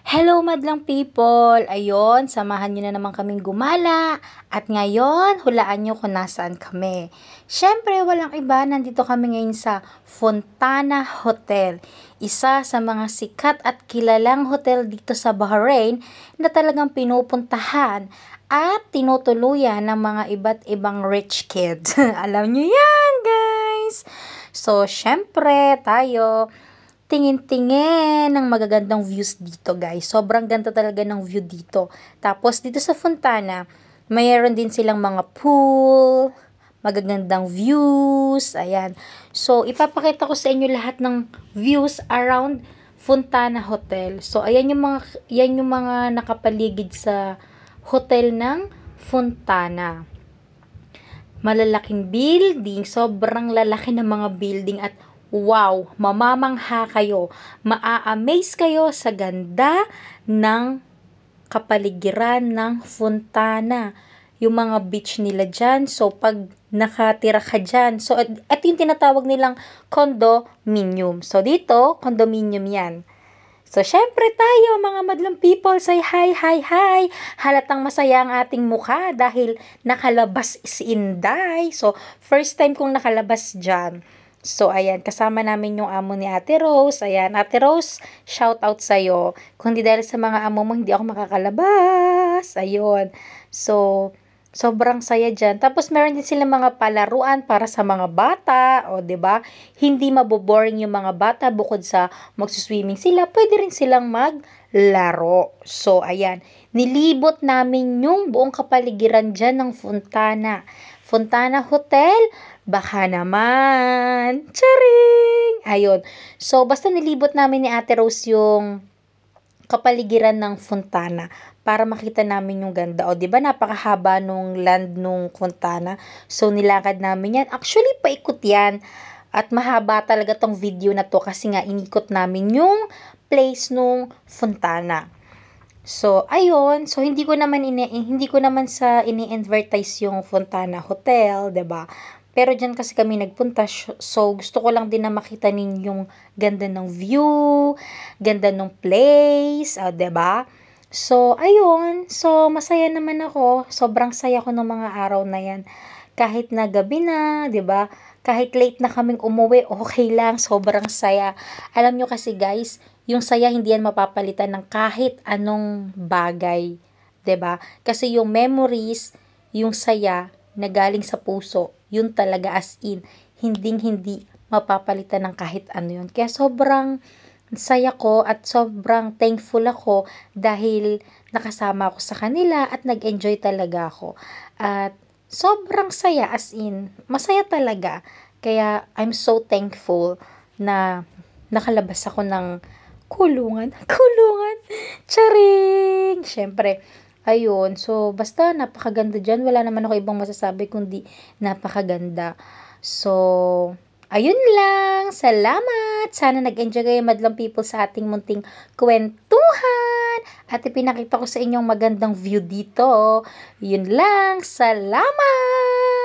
Hello madlang people! Ayon, samahan nyo na naman kaming gumala. At ngayon, hulaan nyo kung nasaan kami. Siyempre, walang iba, nandito kami ngayon sa Fontana Hotel. Isa sa mga sikat at kilalang hotel dito sa Bahrain na talagang pinupuntahan at tinutuluyan ng mga iba't ibang rich kids. Alam nyo yan, guys! So, siyempre, tayo tingin-tingin ng magagandang views dito, guys. Sobrang ganda talaga ng view dito. Tapos dito sa Fontana, mayroon din silang mga pool, magagandang views, ayan. So ipapakita ko sa inyo lahat ng views around Fontana Hotel. So ayan yan yung mga nakapaligid sa hotel ng Fontana. Malalaking building, sobrang lalaki ng mga building at wow, mamamangha kayo, maa-amaze kayo sa ganda ng kapaligiran ng Fontana. Yung mga beach nila dyan, so pag nakatira ka dyan, so at yung tinatawag nilang condominium. So dito, condominium yan. So, syempre tayo, mga madlang people, say hi, hi, hi. Halatang masaya ang ating mukha dahil nakalabas si Inday. So, first time kong nakalabas dyan. So, ayan, kasama namin yung amo ni Ate Rose. Ayan, Ate Rose, shout out sa'yo. Kung hindi dahil sa mga amo mo, hindi ako makakalabas. Ayun. So, sobrang saya dyan. Tapos, meron din silang mga palaruan para sa mga bata. O, 'di ba? Hindi maboboring yung mga bata. Bukod sa magsuswimming sila, pwede rin silang maglaro. So, ayan. Nilibot namin yung buong kapaligiran dyan ng Fontana. Fontana Hotel, baka naman. Charing! Ayun. So, basta nilibot namin ni Ate Rose yung kapaligiran ng Fontana para makita namin yung ganda. O, di ba napakahaba nung land nung Fontana? So, nilakad namin yan. Actually, paikot yan. At mahaba talaga tong video na to kasi nga inikot namin yung place nung Fontana. So, ayun. So, hindi ko naman sa ini-advertise yung Fontana Hotel, 'di ba? Pero diyan kasi kami nagpunta. So, gusto ko lang din na makita ninyo yung ganda ng view, ganda ng place, 'di ba? So, ayun. So, masaya naman ako. Sobrang saya ko ng mga araw na 'yan. Kahit na gabi na, 'di ba? Kahit late na kaming umuwi, okay lang. Sobrang saya. Alam nyo kasi guys, yung saya hindi yan mapapalitan ng kahit anong bagay, 'di ba? Kasi yung memories, yung saya na galing sa puso, yun talaga as in, hindi mapapalitan ng kahit ano yun. Kaya sobrang saya ko at sobrang thankful ako dahil nakasama ako sa kanila at nag-enjoy talaga ako. At sobrang saya as in, masaya talaga. Kaya I'm so thankful na nakalabas ako ng kulungan. Kulungan. Charing! Siyempre, ayun. So, basta napakaganda dyan. Wala naman ako ibang masasabi kundi napakaganda. So, ayun lang. Salamat. Sana nag-enjoy kayo madlang people sa ating munting kwentuhan. At ipinakita ko sa inyong magandang view dito. Yun lang. Salamat!